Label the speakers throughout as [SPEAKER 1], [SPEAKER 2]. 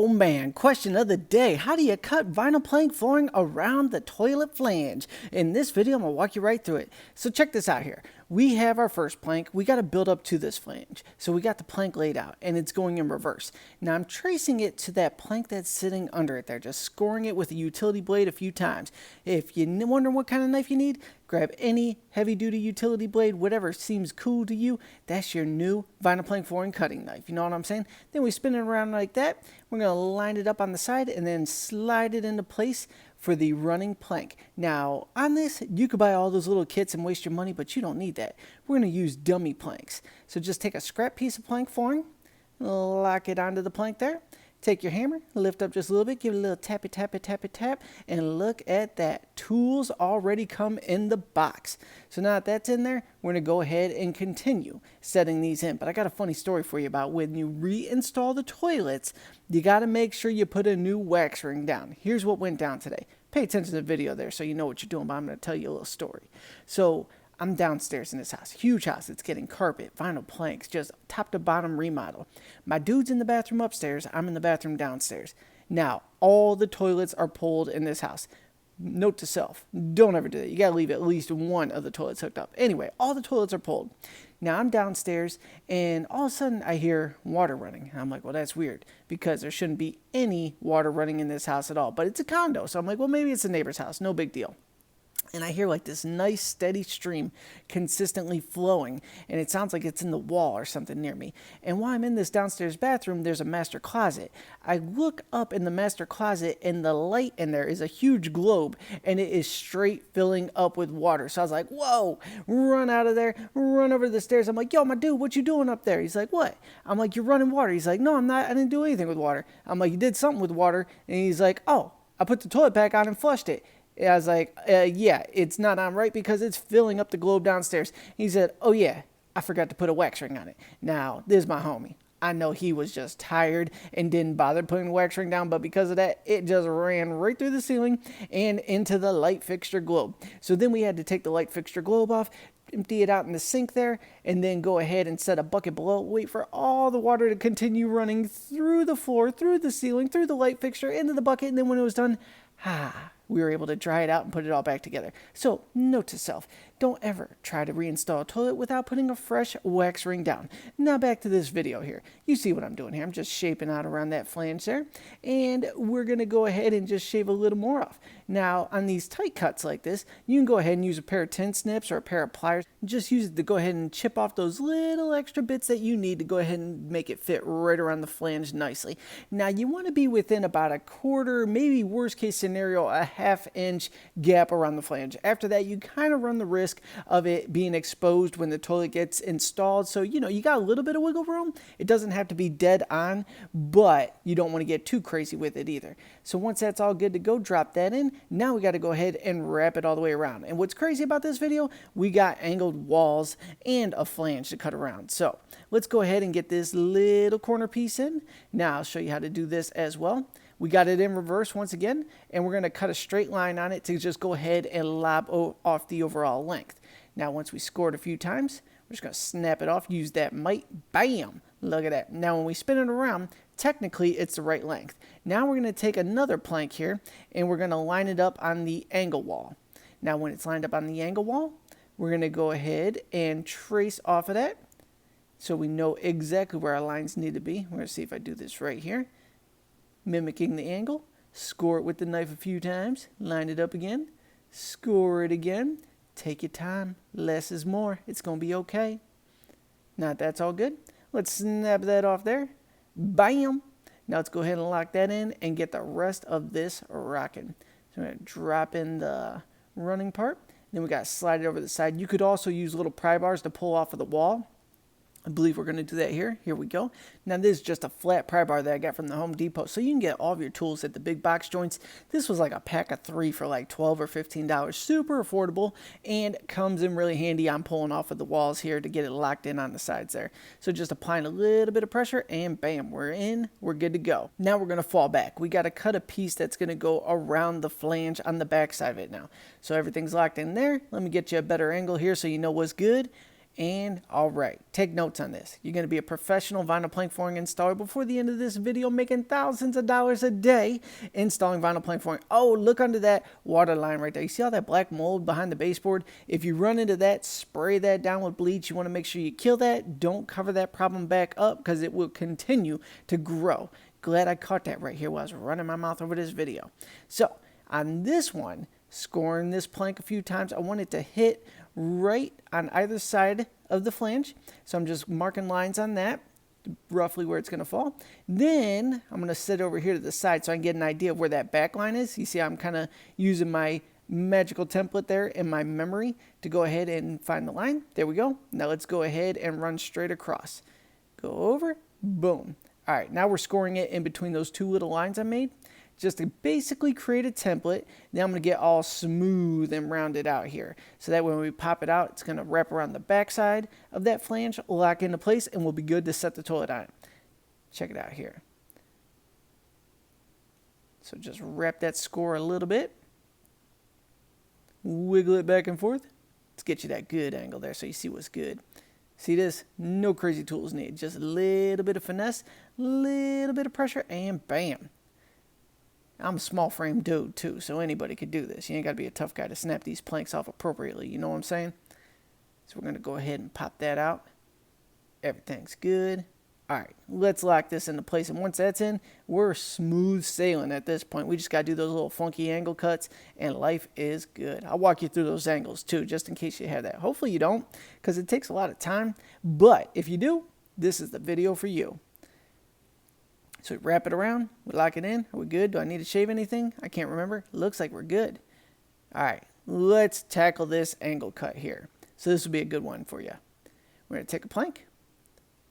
[SPEAKER 1] Oh man, question of the day. How do you cut vinyl plank flooring around the toilet flange? In this video, I'm going to walk you right through it. So check this out here. We have our first plank. We got to build up to this flange. So we got the plank laid out and it's going in reverse. Now I'm tracing it to that plank that's sitting under it there, just scoring it with a utility blade a few times. If you're wondering what kind of knife you need, grab any heavy duty utility blade, whatever seems cool to you. That's your new vinyl plank flooring cutting knife. You know what I'm saying? Then we spin it around like that. We're going to line it up on the side and then slide it into place for the running plank. Now, on this, you could buy all those little kits and waste your money, but you don't need that. We're going to use dummy planks. So just take a scrap piece of plank flooring, lock it onto the plank there. Take your hammer, lift up just a little bit, give it a little tappy, tappy, tappy, tap, and look at that. Tools already come in the box. So now that that's in there, we're going to go ahead and continue setting these in. But I got a funny story for you about when you reinstall the toilets, you got to make sure you put a new wax ring down. Here's what went down today. Pay attention to the video there so you know what you're doing, but I'm going to tell you a little story. So I'm downstairs in this house, huge house. It's getting carpet, vinyl planks, just top to bottom remodel. My dude's in the bathroom upstairs. I'm in the bathroom downstairs. Now, all the toilets are pulled in this house. Note to self, don't ever do that. You got to leave at least one of the toilets hooked up. Anyway, all the toilets are pulled. Now I'm downstairs and all of a sudden I hear water running. I'm like, well, that's weird because there shouldn't be any water running in this house at all. But it's a condo. So I'm like, well, maybe it's a neighbor's house. No big deal. And I hear like this nice steady stream consistently flowing, and it sounds like it's in the wall or something near me. And while I'm in this downstairs bathroom, there's a master closet. I look up in the master closet and the light in there is a huge globe and it is straight filling up with water. So I was like, whoa, run out of there, run over the stairs. I'm like, yo, my dude, what you doing up there? He's like, what? I'm like, you're running water. He's like, no, I'm not. I didn't do anything with water. I'm like, you did something with water. And he's like, oh, I put the toilet back on and flushed it. I was like, yeah, it's not on right because it's filling up the globe downstairs. He said, oh yeah, I forgot to put a wax ring on it. Now, this is my homie. I know he was just tired and didn't bother putting the wax ring down, but because of that, it just ran right through the ceiling and into the light fixture globe. So then we had to take the light fixture globe off, empty it out in the sink there, and then go ahead and set a bucket below, wait for all the water to continue running through the floor, through the ceiling, through the light fixture, into the bucket, and then when it was done, we were able to dry it out and put it all back together. So, note to self, don't ever try to reinstall a toilet without putting a fresh wax ring down. Now back to this video here. You see what I'm doing here. I'm just shaping out around that flange there. And we're going to go ahead and just shave a little more off. Now, on these tight cuts like this, you can go ahead and use a pair of tin snips or a pair of pliers. Just use it to go ahead and chip off those little extra bits that you need to go ahead and make it fit right around the flange nicely. Now, you want to be within about a quarter, maybe worst case scenario, a half-inch gap around the flange. After that, you kind of run the risk of it being exposed when the toilet gets installed. So, you know, you got a little bit of wiggle room. It doesn't have to be dead on, but you don't want to get too crazy with it either. So once that's all good to go, drop that in. Now we got to go ahead and wrap it all the way around. And what's crazy about this video, we got angled walls and a flange to cut around. So let's go ahead and get this little corner piece in. Now I'll show you how to do this as well. We got it in reverse once again, and we're going to cut a straight line on it to just go ahead and lob off the overall length. Now, once we score it a few times, we're just going to snap it off, use that might, bam, look at that. Now, when we spin it around, technically it's the right length. Now, we're going to take another plank here, and we're going to line it up on the angle wall. Now, when it's lined up on the angle wall, we're going to go ahead and trace off of that so we know exactly where our lines need to be. We're going to see if I do this right here. Mimicking the angle, score it with the knife a few times, line it up again, score it again, take your time, less is more, it's going to be okay. Now that's all good, let's snap that off there, bam. Now let's go ahead and lock that in and get the rest of this rocking. So I'm going to drop in the running part, then we got to slide it over the side. You could also use little pry bars to pull off of the wall. I believe we're going to do that here. Here we go. Now this is just a flat pry bar that I got from the Home Depot. So you can get all of your tools at the big box joints. This was like a pack of 3 for like $12 or $15. Super affordable and comes in really handy on pulling off of the walls here to get it locked in on the sides there. So just applying a little bit of pressure and bam, we're in. We're good to go. Now we're going to fall back. We got to cut a piece that's going to go around the flange on the back side of it now. So everything's locked in there. Let me get you a better angle here so you know what's good. And all right, take notes on this. You're going to be a professional vinyl plank flooring installer before the end of this video, making thousands of dollars a day installing vinyl plank flooring. Oh, look under that water line right there. You see all that black mold behind the baseboard? If you run into that, spray that down with bleach. You want to make sure you kill that. Don't cover that problem back up because it will continue to grow. Glad I caught that right here while I was running my mouth over this video. So on this one, scoring this plank a few times, I want it to hit right on either side of the flange. So I'm just marking lines on that, roughly where it's going to fall. Then I'm going to sit over here to the side so I can get an idea of where that back line is. You see I'm kind of using my magical template there in my memory to go ahead and find the line. There we go. Now let's go ahead and run straight across. Go over, boom. All right, now we're scoring it in between those two little lines I made, just to basically create a template. Now I'm going to get all smooth and rounded out here. So that when we pop it out, it's going to wrap around the backside of that flange, lock into place, and we'll be good to set the toilet on it. Check it out here. So just wrap that score a little bit. Wiggle it back and forth. Let's get you that good angle there so you see what's good. See this? No crazy tools needed. Just a little bit of finesse, little bit of pressure, and bam. I'm a small frame dude too, so anybody could do this. You ain't got to be a tough guy to snap these planks off appropriately. You know what I'm saying? So we're going to go ahead and pop that out. Everything's good. All right, let's lock this into place. And once that's in, we're smooth sailing at this point. We just got to do those little funky angle cuts, and life is good. I'll walk you through those angles too, just in case you have that. Hopefully you don't, because it takes a lot of time. But if you do, this is the video for you. So we wrap it around, we lock it in. Are we good? Do I need to shave anything? I can't remember. Looks like we're good. All right, let's tackle this angle cut here. So this will be a good one for you. We're going to take a plank,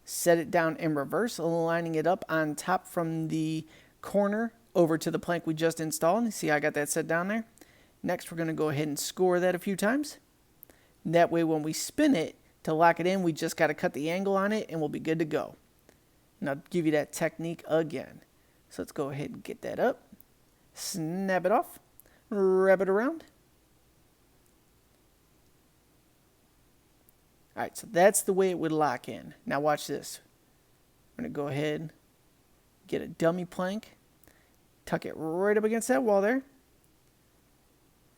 [SPEAKER 1] set it down in reverse, lining it up on top from the corner over to the plank we just installed. See how I got that set down there? Next, we're going to go ahead and score that a few times. That way, when we spin it to lock it in, we just got to cut the angle on it and we'll be good to go. And I'll give you that technique again. So let's go ahead and get that up. Snap it off. Wrap it around. All right, so that's the way it would lock in. Now watch this. I'm going to go ahead, get a dummy plank, tuck it right up against that wall there.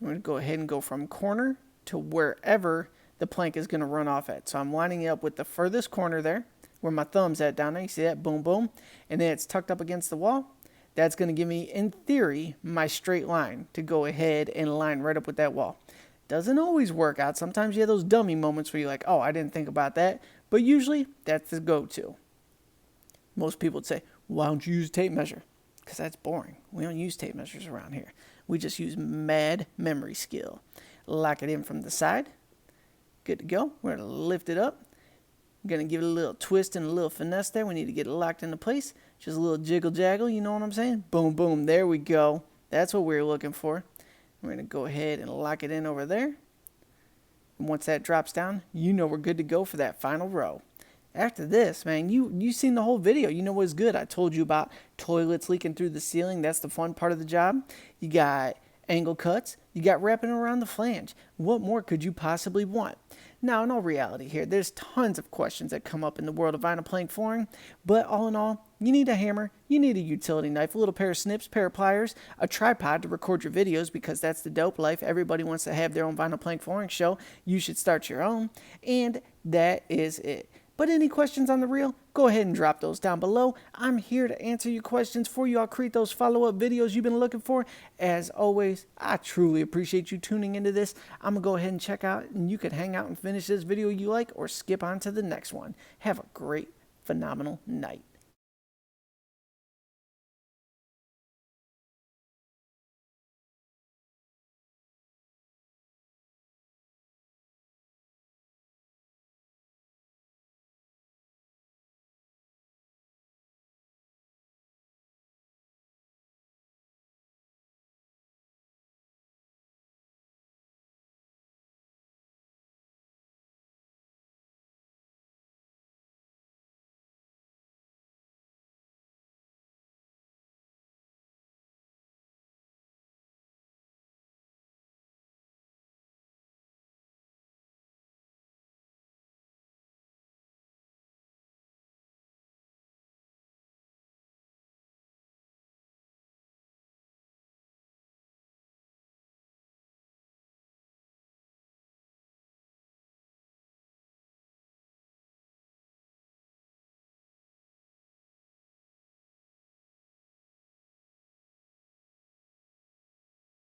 [SPEAKER 1] I'm going to go ahead and go from corner to wherever the plank is going to run off at. So I'm lining it up with the furthest corner there, where my thumb's at down there. You see that? Boom, boom. And then it's tucked up against the wall. That's going to give me, in theory, my straight line to go ahead and line right up with that wall. Doesn't always work out. Sometimes you have those dummy moments where you're like, oh, I didn't think about that. But usually, that's the go-to. Most people would say, why don't you use a tape measure? Because that's boring. We don't use tape measures around here. We just use mad memory skill. Lock it in from the side. Good to go. We're going to lift it up. We're going to give it a little twist and a little finesse there. We need to get it locked into place. Just a little jiggle jaggle, you know what I'm saying? Boom, boom. There we go. That's what we're looking for. We're going to go ahead and lock it in over there. And once that drops down, you know we're good to go for that final row. After this, man, you've seen the whole video. You know what's good. I told you about toilets leaking through the ceiling. That's the fun part of the job. You got angle cuts. You got wrapping around the flange. What more could you possibly want? Now, in all reality here, there's tons of questions that come up in the world of vinyl plank flooring, but all in all, you need a hammer, you need a utility knife, a little pair of snips, pair of pliers, a tripod to record your videos because that's the dope life. Everybody wants to have their own vinyl plank flooring show. You should start your own, and that is it. But any questions on the reel? Go ahead and drop those down below. I'm here to answer your questions for you. I'll create those follow-up videos you've been looking for. As always, I truly appreciate you tuning into this. I'm going to go ahead and check out, and you can hang out and finish this video you like or skip on to the next one. Have a great, phenomenal night.